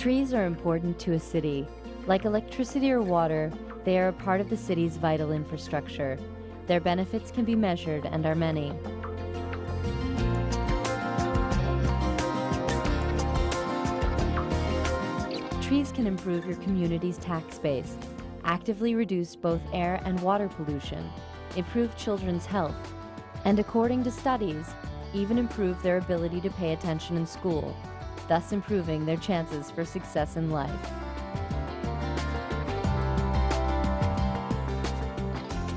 Trees are important to a city. Like electricity or water, they are a part of the city's vital infrastructure. Their benefits can be measured and are many. Trees can improve your community's tax base, actively reduce both air and water pollution, improve children's health, and according to studies, even improve their ability to pay attention in school, thus improving their chances for success in life.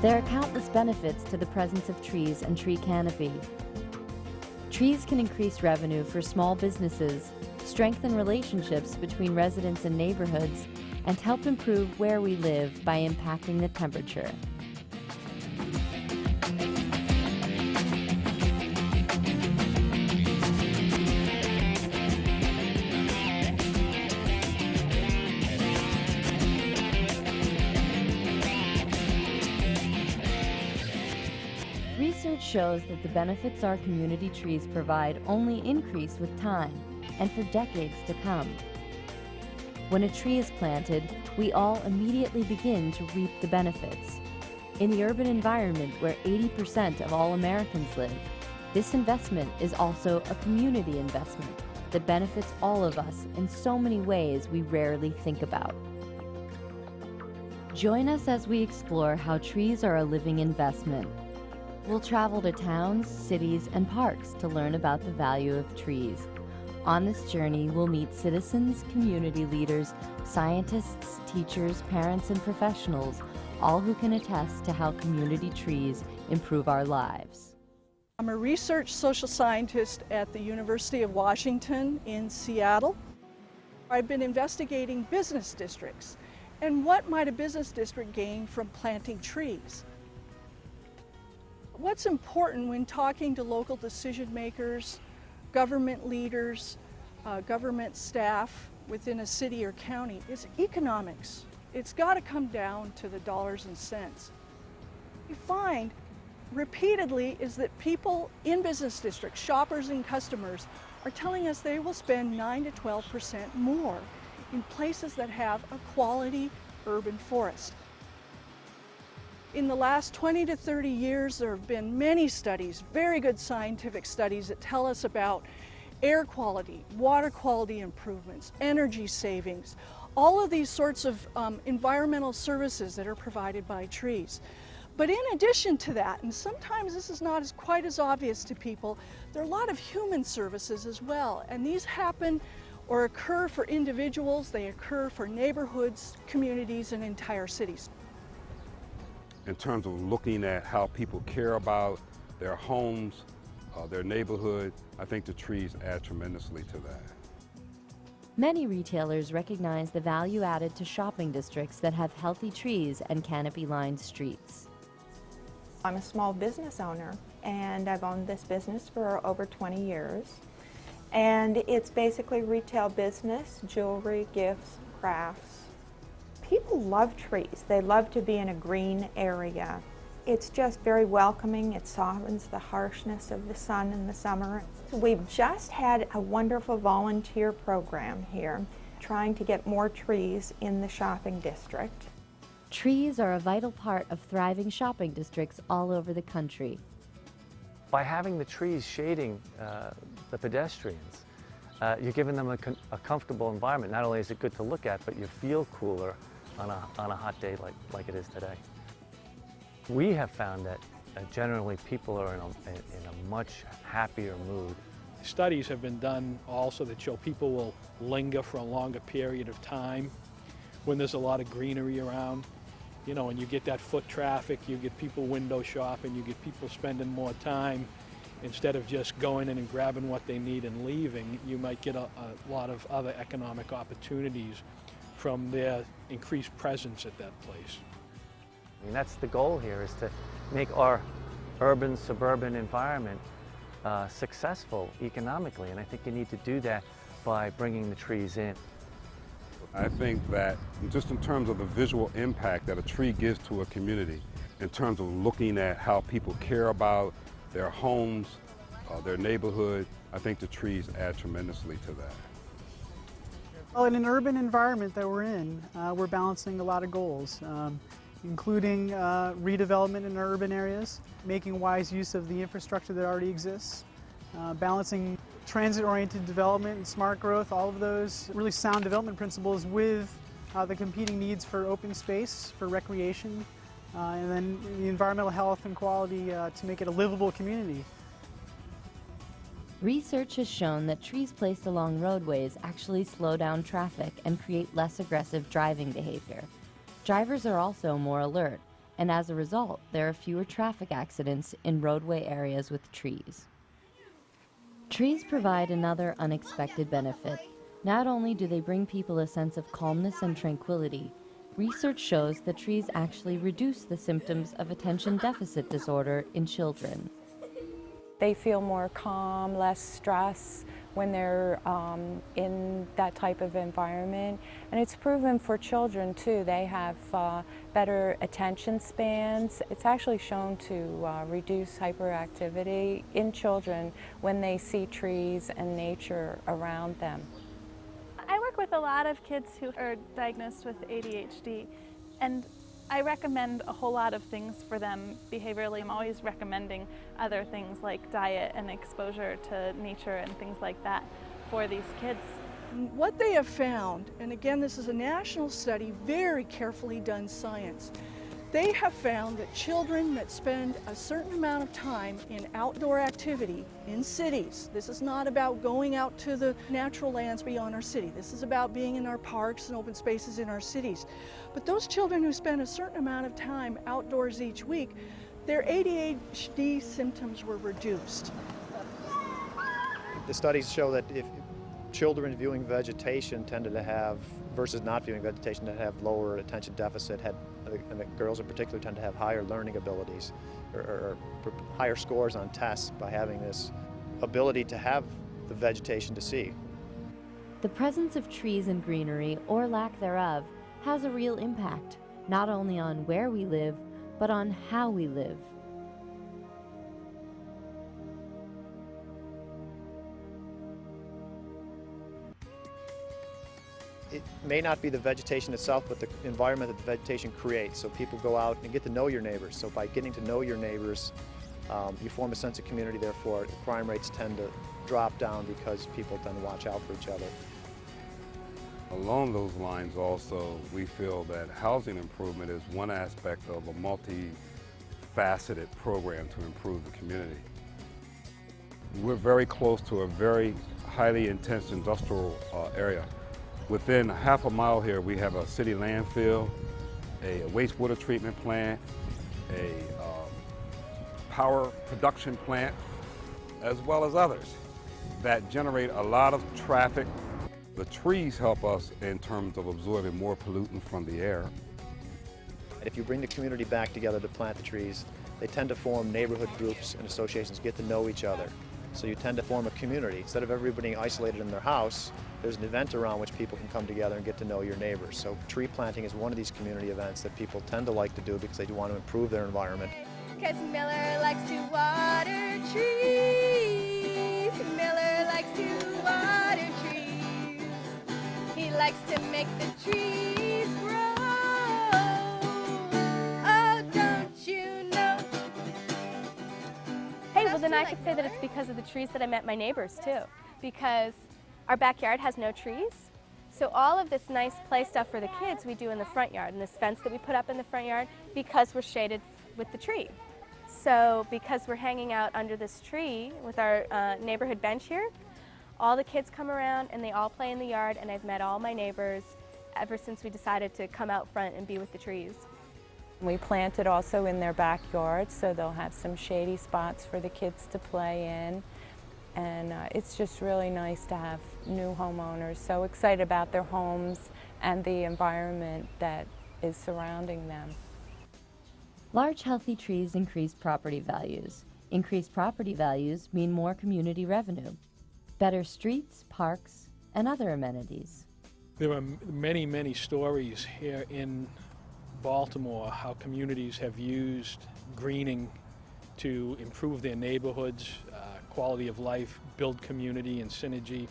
There are countless benefits to the presence of trees and tree canopy. Trees can increase revenue for small businesses, strengthen relationships between residents and neighborhoods, and help improve where we live by impacting the temperature. Research shows that the benefits our community trees provide only increase with time and for decades to come. When a tree is planted, we all immediately begin to reap the benefits. In the urban environment where 80% of all Americans live, this investment is also a community investment that benefits all of us in so many ways we rarely think about. Join us as we explore how trees are a living investment. We'll travel to towns, cities, and parks to learn about the value of trees. On this journey, we'll meet citizens, community leaders, scientists, teachers, parents, and professionals, all who can attest to how community trees improve our lives. I'm a research social scientist at the University of Washington in Seattle. I've been investigating business districts and what might a business district gain from planting trees. What's important when talking to local decision makers, government leaders, government staff within a city or county is economics. It's got to come down to the dollars and cents. We find repeatedly is that people in business districts, shoppers and customers, are telling us they will spend 9 to 12% more in places that have a quality urban forest. In the last 20 to 30 years, there have been many studies, very good scientific studies that tell us about air quality, water quality improvements, energy savings, all of these sorts of environmental services that are provided by trees. But in addition to that, and sometimes this is not quite as obvious to people, there are a lot of human services as well, and these happen or occur for individuals, they occur for neighborhoods, communities, and entire cities. In terms of looking at how people care about their homes, their neighborhood, I think the trees add tremendously to that. Many retailers recognize the value added to shopping districts that have healthy trees and canopy-lined streets. I'm a small business owner, and I've owned this business for over 20 years. And it's basically retail business, jewelry, gifts, crafts. People love trees. They love to be in a green area. It's just very welcoming. It softens the harshness of the sun in the summer. We've just had a wonderful volunteer program here, trying to get more trees in the shopping district. Trees are a vital part of thriving shopping districts all over the country. By having the trees shading the pedestrians, you're giving them a comfortable environment. Not only is it good to look at, but you feel cooler on a hot day like it is today. We have found that generally people are in a much happier mood. Studies have been done also that show people will linger for a longer period of time when there's a lot of greenery around. You know, and you get that foot traffic, you get people window shopping, you get people spending more time. Instead of just going in and grabbing what they need and leaving, you might get a lot of other economic opportunities from their increased presence at that place. I mean, that's the goal here, is to make our urban, suburban environment successful economically, and I think you need to do that by bringing the trees in. I think that just in terms of the visual impact that a tree gives to a community, in terms of looking at how people care about their homes, their neighborhood, I think the trees add tremendously to that. Well, in an urban environment that we're in, we're balancing a lot of goals, including redevelopment in our urban areas, making wise use of the infrastructure that already exists, balancing transit-oriented development and smart growth, all of those really sound development principles with the competing needs for open space, for recreation, and then the environmental health and quality to make it a livable community. Research has shown that trees placed along roadways actually slow down traffic and create less aggressive driving behavior. Drivers are also more alert, and as a result, there are fewer traffic accidents in roadway areas with trees. Trees provide another unexpected benefit. Not only do they bring people a sense of calmness and tranquility, research shows that trees actually reduce the symptoms of attention deficit disorder in children. They feel more calm, less stress when they're in that type of environment. And it's proven for children too. They have better attention spans. It's actually shown to reduce hyperactivity in children when they see trees and nature around them. I work with a lot of kids who are diagnosed with ADHD, and I recommend a whole lot of things for them behaviorally. I'm always recommending other things like diet and exposure to nature and things like that for these kids. What they have found, and again this is a national study, very carefully done science, they have found that children that spend a certain amount of time in outdoor activity in cities, this is not about going out to the natural lands beyond our city, this is about being in our parks and open spaces in our cities. But those children who spend a certain amount of time outdoors each week, their ADHD symptoms were reduced. The studies show that if children viewing vegetation tended to have, versus not viewing vegetation, that have lower attention deficit, and the girls in particular tend to have higher learning abilities or higher scores on tests by having this ability to have the vegetation to see. The presence of trees and greenery, or lack thereof, has a real impact, not only on where we live, but on how we live. It may not be the vegetation itself, but the environment that the vegetation creates. So people go out and get to know your neighbors. So by getting to know your neighbors, you form a sense of community, therefore crime rates tend to drop down because people tend to watch out for each other. Along those lines also, we feel that housing improvement is one aspect of a multi-faceted program to improve the community. We're very close to a very highly intense industrial area. Within half a mile here, we have a city landfill, a wastewater treatment plant, a power production plant, as well as others that generate a lot of traffic. The trees help us in terms of absorbing more pollutant from the air. If you bring the community back together to plant the trees, they tend to form neighborhood groups and associations, get to know each other. So you tend to form a community. Instead of everybody being isolated in their house, there's an event around which people can come together and get to know your neighbors. So tree planting is one of these community events that people tend to like to do because they want to improve their environment. 'Cause Miller likes to water trees. Miller likes to water trees. He likes to make the trees grow. Oh, don't you know? Hey, well then I could say that it's because of the trees that I met my neighbors too. Because our backyard has no trees. So all of this nice play stuff for the kids we do in the front yard, and this fence that we put up in the front yard, because we're shaded with the tree. So because we're hanging out under this tree with our neighborhood bench here, all the kids come around and they all play in the yard, and I've met all my neighbors ever since we decided to come out front and be with the trees. We planted also in their backyard, so they'll have some shady spots for the kids to play in. And it's just really nice to have new homeowners so excited about their homes and the environment that is surrounding them. Large, healthy trees increase property values. Increased property values mean more community revenue, better streets, parks, and other amenities. There are many, many stories here in Baltimore how communities have used greening to improve their neighborhoods, quality of life, build community and synergy.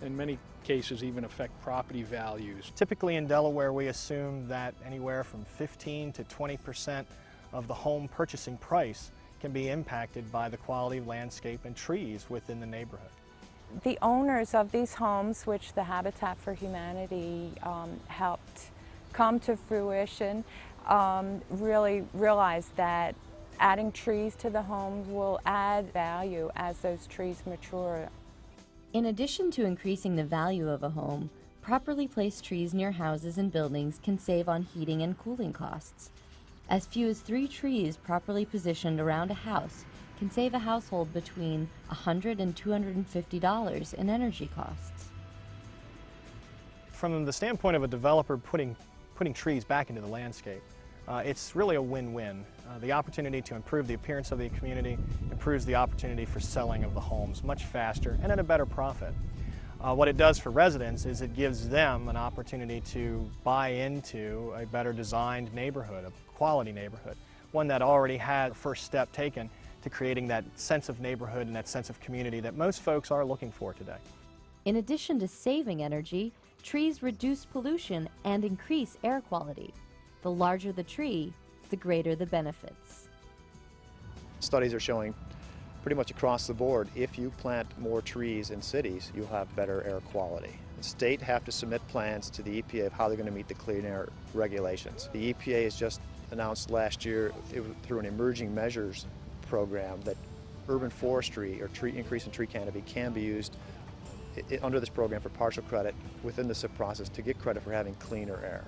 And many cases even affect property values. Typically in Delaware, we assume that anywhere from 15 to 20% of the home purchasing price can be impacted by the quality of landscape and trees within the neighborhood. The owners of these homes, which the Habitat for Humanity helped come to fruition, really realized that adding trees to the homes will add value as those trees mature. In addition to increasing the value of a home, properly placed trees near houses and buildings can save on heating and cooling costs. As few as 3 trees properly positioned around a house can save a household between $100 and $250 in energy costs. From the standpoint of a developer putting trees back into the landscape, it's really a win-win. The opportunity to improve the appearance of the community improves the opportunity for selling of the homes much faster and at a better profit. What it does for residents is it gives them an opportunity to buy into a better designed neighborhood, a quality neighborhood, one that already had the first step taken to creating that sense of neighborhood and that sense of community that most folks are looking for today. In addition to saving energy, trees reduce pollution and increase air quality. The larger the tree, the greater the benefits. Studies are showing pretty much across the board, if you plant more trees in cities, you'll have better air quality. The state have to submit plans to the EPA of how they're going to meet the clean air regulations. The EPA has just announced last year through an emerging measures program that urban forestry or increase in tree canopy can be used under this program for partial credit within the SIP process to get credit for having cleaner air.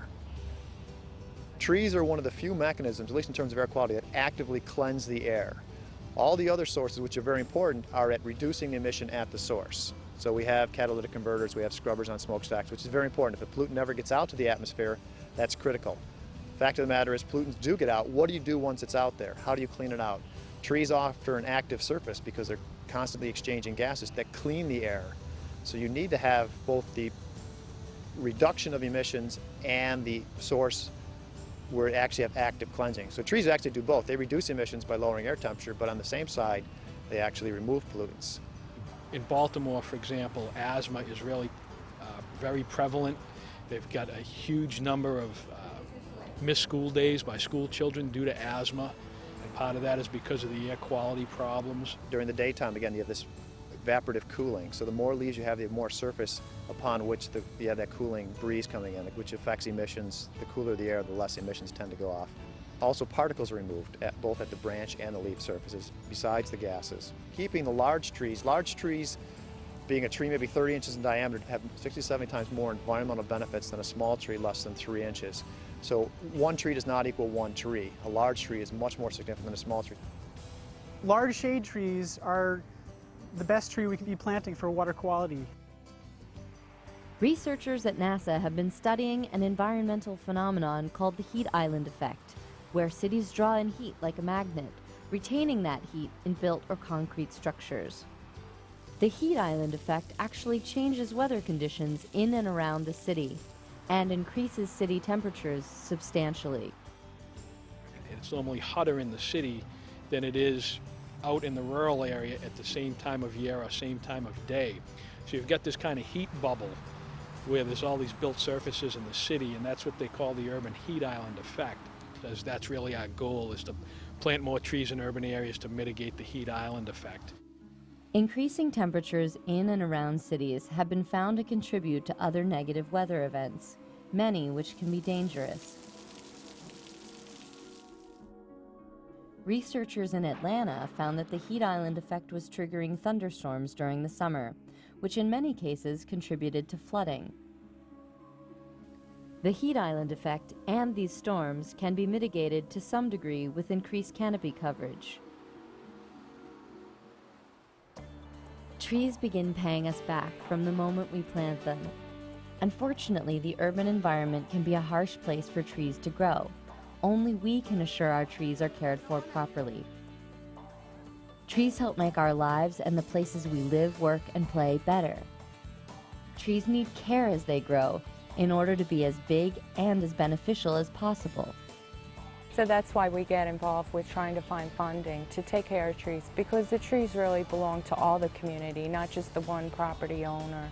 Trees are one of the few mechanisms, at least in terms of air quality, that actively cleanse the air. All the other sources, which are very important, are at reducing the emission at the source. So we have catalytic converters, we have scrubbers on smokestacks, which is very important. If a pollutant never gets out to the atmosphere, that's critical. Fact of the matter is, pollutants do get out. What do you do once it's out there? How do you clean it out? Trees offer an active surface because they're constantly exchanging gases that clean the air. So you need to have both the reduction of emissions and the source where it actually have active cleansing. So trees actually do both. They reduce emissions by lowering air temperature, but on the same side, they actually remove pollutants. In Baltimore, for example, asthma is really very prevalent. They've got a huge number of missed school days by school children due to asthma, and part of that is because of the air quality problems. During the daytime, again, you have this evaporative cooling. So the more leaves you have, the more surface upon which you have that cooling breeze coming in, which affects emissions. The cooler the air, the less emissions tend to go off. Also, particles are removed both at the branch and the leaf surfaces, besides the gases. Keeping the large trees being a tree maybe 30 inches in diameter, have 60, 70 times more environmental benefits than a small tree less than 3 inches. So one tree does not equal one tree. A large tree is much more significant than a small tree. Large shade trees are the best tree we can be planting for water quality. Researchers at NASA have been studying an environmental phenomenon called the heat island effect, where cities draw in heat like a magnet, retaining that heat in built or concrete structures. The heat island effect actually changes weather conditions in and around the city and increases city temperatures substantially. It's normally hotter in the city than it is out in the rural area at the same time of year or same time of day. So you've got this kind of heat bubble where there's all these built surfaces in the city, and that's what they call the urban heat island effect. Because that's really our goal, is to plant more trees in urban areas to mitigate the heat island effect. Increasing temperatures in and around cities have been found to contribute to other negative weather events, many which can be dangerous. Researchers in Atlanta found that the heat island effect was triggering thunderstorms during the summer, which in many cases contributed to flooding. The heat island effect and these storms can be mitigated to some degree with increased canopy coverage. Trees begin paying us back from the moment we plant them. Unfortunately, the urban environment can be a harsh place for trees to grow. Only we can assure our trees are cared for properly. Trees help make our lives and the places we live, work, and play better. Trees need care as they grow in order to be as big and as beneficial as possible. So that's why we get involved with trying to find funding to take care of trees, because the trees really belong to all the community, not just the one property owner.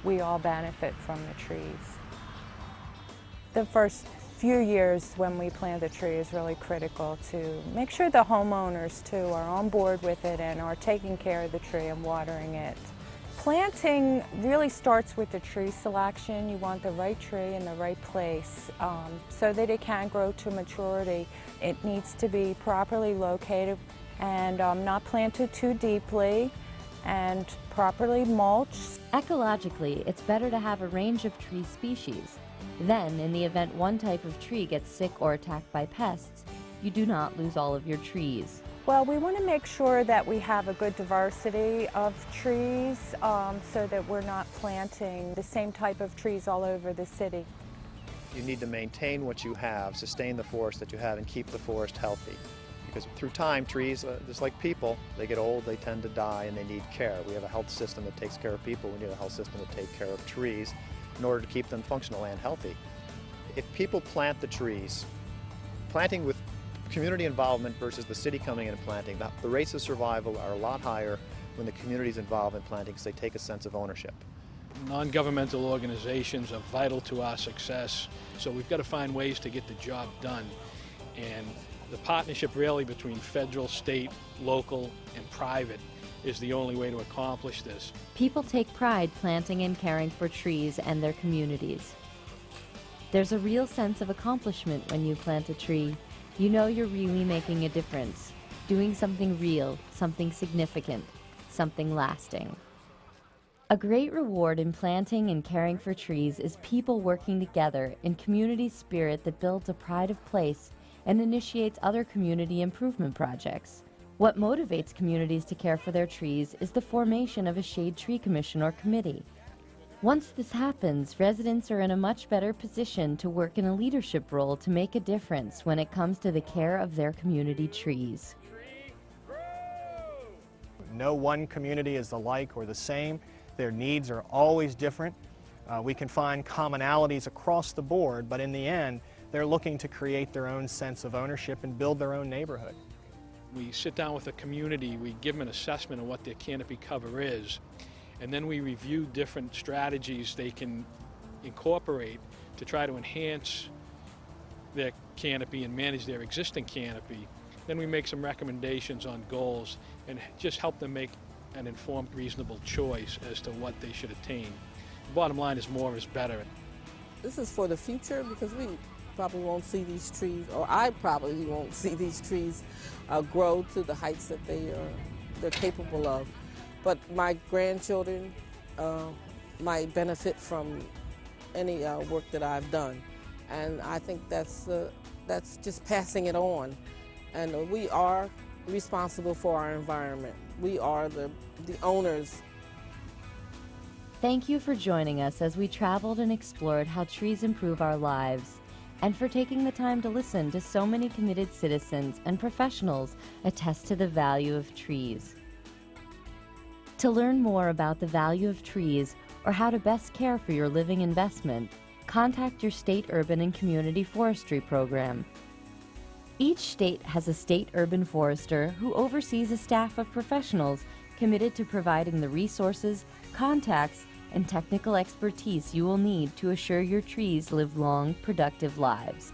we all benefit from the trees. The first few years when we plant a tree is really critical to make sure the homeowners too are on board with it and are taking care of the tree and watering it. Planting really starts with the tree selection. You want the right tree in the right place so that it can grow to maturity. It needs to be properly located and not planted too deeply and properly mulched. Ecologically, it's better to have a range of tree species. Then, in the event one type of tree gets sick or attacked by pests, you do not lose all of your trees. Well, we want to make sure that we have a good diversity of trees so that we're not planting the same type of trees all over the city. You need to maintain what you have, sustain the forest that you have, and keep the forest healthy. Because through time, trees, just like people, they get old, they tend to die, and they need care. We have a health system that takes care of people. We need a health system to take care of trees in order to keep them functional and healthy. If people plant the trees, planting with community involvement versus the city coming in and planting, the rates of survival are a lot higher when the community is involved in planting because they take a sense of ownership. Non-governmental organizations are vital to our success, so we've got to find ways to get the job done. And the partnership really between federal, state, local, and private is the only way to accomplish this. People take pride planting and caring for trees and their communities. There's a real sense of accomplishment when you plant a tree. You know you're really making a difference, doing something real, something significant, something lasting. A great reward in planting and caring for trees is people working together in community spirit that builds a pride of place and initiates other community improvement projects. What motivates communities to care for their trees is the formation of a Shade Tree Commission or committee. Once this happens, residents are in a much better position to work in a leadership role to make a difference when it comes to the care of their community trees. No one community is alike or the same. Their needs are always different. We can find commonalities across the board, but in the end, they're looking to create their own sense of ownership and build their own neighborhood. We sit down with a community, we give them an assessment of what their canopy cover is, and then we review different strategies they can incorporate to try to enhance their canopy and manage their existing canopy. Then we make some recommendations on goals and just help them make an informed, reasonable choice as to what they should attain. The bottom line is more is better. This is for the future because we probably won't see these trees, or I probably won't see these trees grow to the heights that they're capable of. But my grandchildren might benefit from any work that I've done, and I think that's just passing it on. And we are responsible for our environment. We are the owners. Thank you for joining us as we traveled and explored how trees improve our lives, and for taking the time to listen to so many committed citizens and professionals attest to the value of trees. To learn more about the value of trees or how to best care for your living investment, contact your state urban and community forestry program. Each state has a state urban forester who oversees a staff of professionals committed to providing the resources, contacts, and technical expertise you will need to assure your trees live long, productive lives,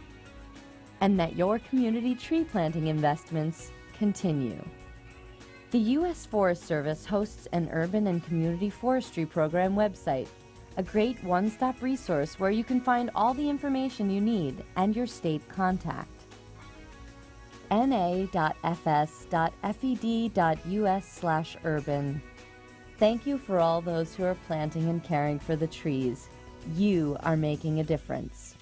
and that your community tree planting investments continue. The U.S. Forest Service hosts an urban and community forestry program website, a great one-stop resource where you can find all the information you need and your state contact. na.fs.fed.us/urban. Thank you for all those who are planting and caring for the trees. You are making a difference.